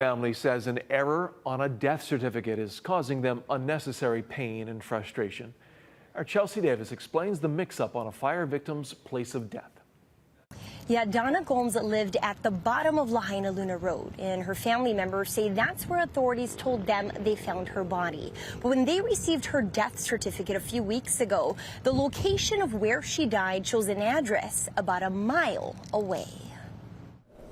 Family says an error on a death certificate is causing them unnecessary pain and frustration. Our Chelsea Davis explains the mix-up on a fire victim's place of death. Yeah, Donna Gomes lived at the bottom of Lahaina Luna Road, and her family members say that's where authorities told them they found her body. But when they received her death certificate a few weeks ago, the location of where she died shows an address about a mile away.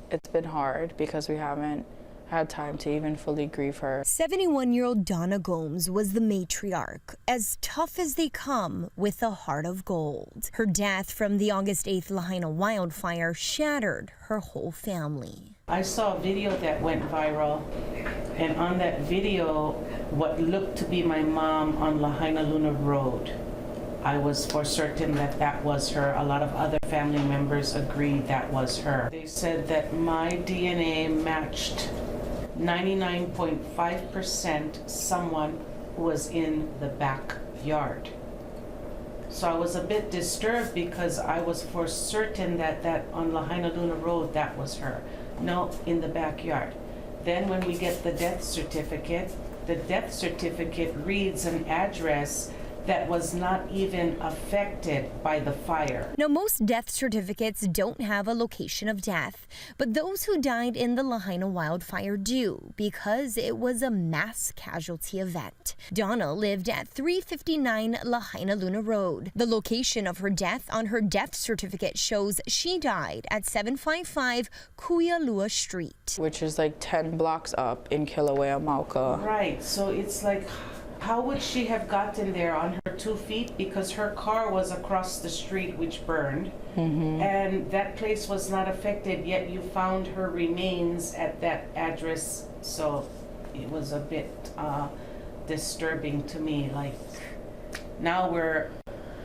It's been hard because we haven't had time to even fully grieve her. 71-year-old Donna Gomes was the matriarch, as tough as they come with a heart of gold. Her death from the August 8th Lahaina wildfire shattered her whole family. I saw a video that went viral, and on that video, what looked to be my mom on Lahaina Luna Road, I was for certain that that was her. A lot of other family members agreed that was her. They said that my DNA matched 99.5% someone who was in the backyard. So I was a bit disturbed because I was for certain that on Lahaina Luna Road, that was her. No, in the backyard. Then when we get the death certificate reads an address that was not even affected by the fire. Now, most death certificates don't have a location of death, but those who died in the Lahaina wildfire do, because it was a mass casualty event. Donna lived at 359 Lahaina Luna Road. The location of her death on her death certificate shows she died at 755 Kuialua Street, which is like 10 blocks up in Kilauea, Mauka. Right, so it's like, how would she have gotten there on her 2 feet? Because her car was across the street, which burned, and that place was not affected, yet you found her remains at that address. So it was a bit disturbing to me. Like, now we're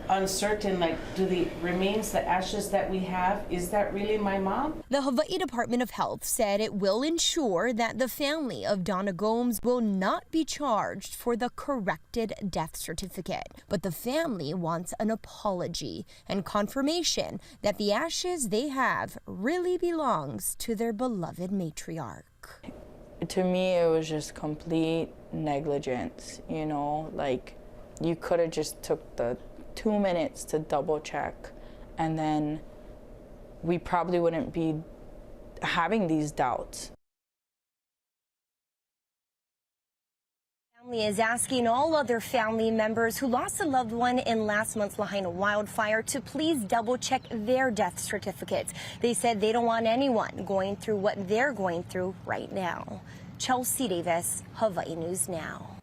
uncertain, like, do the remains, the ashes that we have, is that really my mom? The Hawaii Department of Health said it will ensure that the family of Donna Gomes will not be charged for the corrected death certificate. But the family wants an apology and confirmation that the ashes they have really belongs to their beloved matriarch. To me, it was just complete negligence, you know, like you could have just took the 2 minutes to double check, and then we probably wouldn't be having these doubts. Family is asking all other family members who lost a loved one in last month's Lahaina wildfire to please double check their death certificates. They said they don't want anyone going through what they're going through right now. Chelsea Davis, Hawaii News Now.